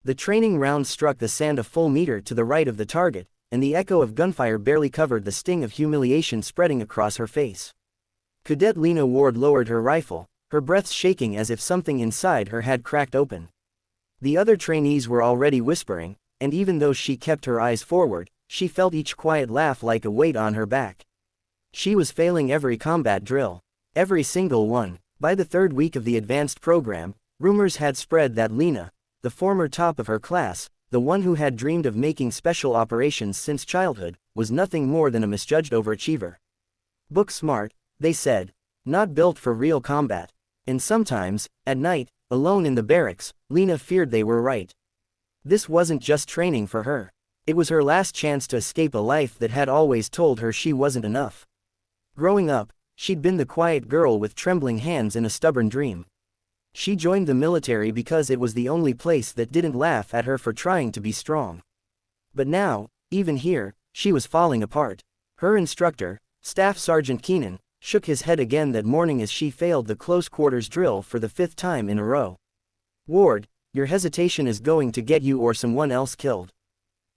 The training round struck the sand a full meter to the right of the target, and the echo of gunfire barely covered the sting of humiliation spreading across her face. Cadet Lena Ward lowered her rifle, her breath shaking as if something inside her had cracked open. The other trainees were already whispering, and even though she kept her eyes forward, she felt each quiet laugh like a weight on her back. She was failing every combat drill. Every single one. By the third week of the advanced program, rumors had spread that Lena, the former top of her class, the one who had dreamed of making special operations since childhood, was nothing more than a misjudged overachiever. Book smart, they said. Not built for real combat. And sometimes, at night, alone in the barracks, Lena feared they were right. This wasn't just training for her. It was her last chance to escape a life that had always told her she wasn't enough. Growing up, she'd been the quiet girl with trembling hands in a stubborn dream. She joined the military because it was the only place that didn't laugh at her for trying to be strong. But now, even here, she was falling apart. Her instructor, Staff Sergeant Keenan, shook his head again that morning as she failed the close quarters drill for the 5th time in a row. "Ward, your hesitation is going to get you or someone else killed."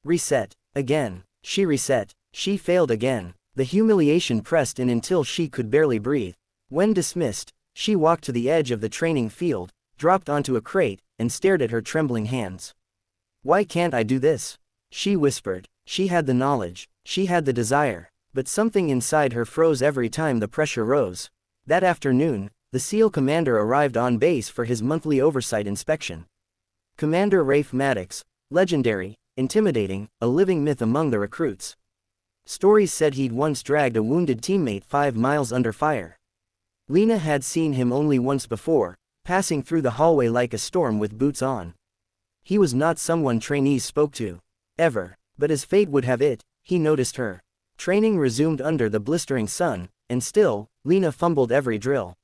Reset. Again. She reset. She failed again. The humiliation pressed in until she could barely breathe. When dismissed, she walked to the edge of the training field, dropped onto a crate, and stared at her trembling hands. "Why can't I do this?" she whispered. She had the knowledge. She had the desire. But something inside her froze every time the pressure rose. That afternoon, the SEAL commander arrived on base for his monthly oversight inspection. Commander Rafe Maddox, legendary, intimidating, a living myth among the recruits. Stories said he'd once dragged a wounded teammate 5 miles under fire. Lena had seen him only once before, passing through the hallway like a storm with boots on. He was not someone trainees spoke to. Ever. But as fate would have it, he noticed her. Training resumed under the blistering sun, and still, Lena fumbled every drill.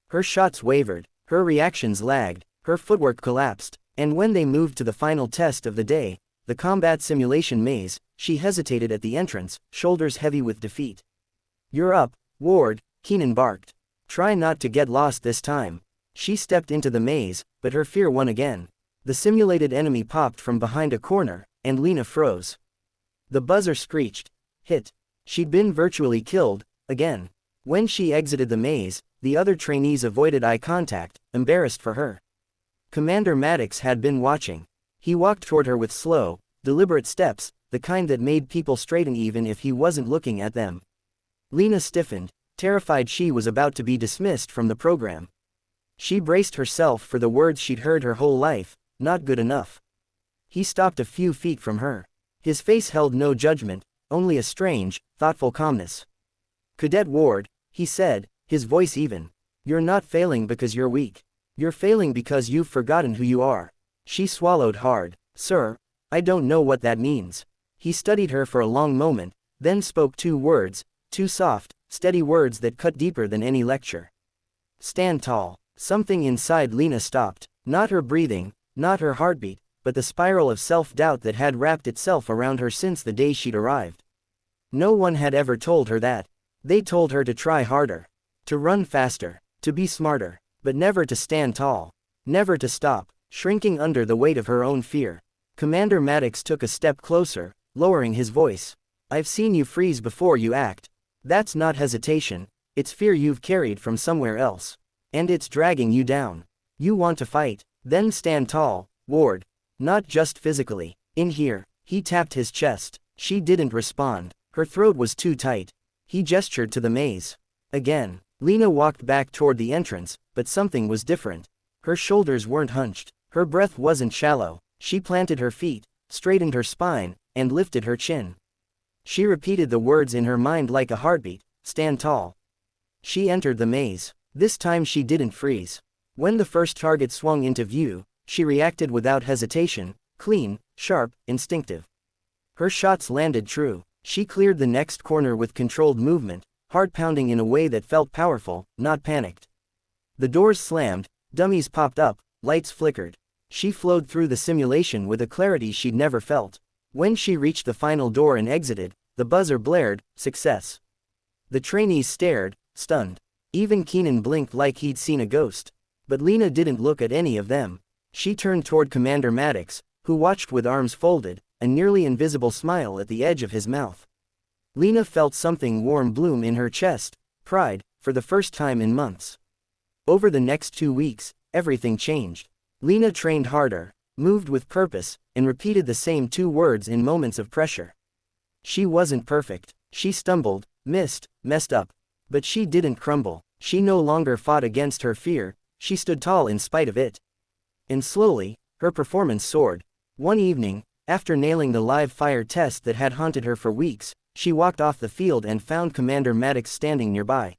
Her shots wavered, her reactions lagged, her footwork collapsed, and when they moved to the final test of the day, the combat simulation maze, she hesitated at the entrance, shoulders heavy with defeat. "You're up, Ward," Keenan barked. "Try not to get lost this time." She stepped into the maze, but her fear won again. The simulated enemy popped from behind a corner, and Lena froze. The buzzer screeched. Hit. She'd been virtually killed, again. When she exited the maze, the other trainees avoided eye contact, embarrassed for her. Commander Maddox had been watching. He walked toward her with slow, deliberate steps, the kind that made people straighten even if he wasn't looking at them. Lena stiffened, terrified she was about to be dismissed from the program. She braced herself for the words she'd heard her whole life, "Not good enough." He stopped a few feet from her. His face held no judgment, only a strange, thoughtful calmness. "Cadet Ward," he said, his voice even. "You're not failing because you're weak. You're failing because you've forgotten who you are." She swallowed hard. "Sir, I don't know what that means." He studied her for a long moment, then spoke 2 words, 2 soft, steady words that cut deeper than any lecture. "Stand tall." Something inside Lena stopped. Not her breathing, not her heartbeat, but the spiral of self-doubt that had wrapped itself around her since the day she'd arrived. No one had ever told her that. They told her to try harder, to run faster, to be smarter, but never to stand tall, never to stop, shrinking under the weight of her own fear. Commander Maddox took a step closer, lowering his voice. "I've seen you freeze before you act. That's not hesitation, it's fear you've carried from somewhere else. And it's dragging you down. You want to fight, then stand tall, Ward. Not just physically. In here." He tapped his chest. She didn't respond. Her throat was too tight. He gestured to the maze. Again. Lena walked back toward the entrance, but something was different. Her shoulders weren't hunched. Her breath wasn't shallow. She planted her feet, straightened her spine, and lifted her chin. She repeated the words in her mind like a heartbeat, "Stand tall." She entered the maze. This time she didn't freeze. When the first target swung into view, she reacted without hesitation, clean, sharp, instinctive. Her shots landed true. She cleared the next corner with controlled movement, heart pounding in a way that felt powerful, not panicked. The doors slammed, dummies popped up, lights flickered. She flowed through the simulation with a clarity she'd never felt. When she reached the final door and exited, the buzzer blared, "Success." The trainees stared, stunned. Even Keenan blinked like he'd seen a ghost. But Lena didn't look at any of them. She turned toward Commander Maddox, who watched with arms folded, a nearly invisible smile at the edge of his mouth. Lena felt something warm bloom in her chest, pride, for the first time in months. Over the next 2 weeks, everything changed. Lena trained harder, moved with purpose, and repeated the same 2 words in moments of pressure. She wasn't perfect. She stumbled, missed, messed up. But she didn't crumble. She no longer fought against her fear, she stood tall in spite of it. And slowly, her performance soared. One evening, after nailing the live fire test that had haunted her for weeks, she walked off the field and found Commander Maddox standing nearby.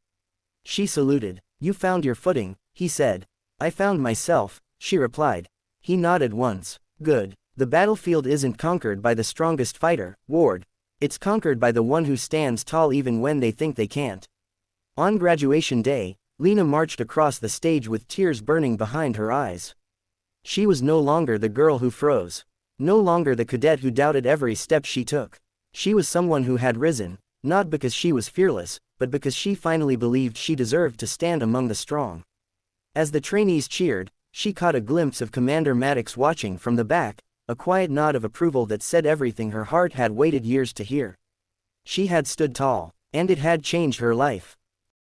She saluted. "You found your footing," he said. "I found myself," she replied. He nodded once. "Good. The battlefield isn't conquered by the strongest fighter, Ward. It's conquered by the one who stands tall even when they think they can't." On graduation day, Lena marched across the stage with tears burning behind her eyes. She was no longer the girl who froze. No longer the cadet who doubted every step she took. She was someone who had risen, not because she was fearless, but because she finally believed she deserved to stand among the strong. As the trainees cheered, she caught a glimpse of Commander Maddox watching from the back, a quiet nod of approval that said everything her heart had waited years to hear. She had stood tall, and it had changed her life.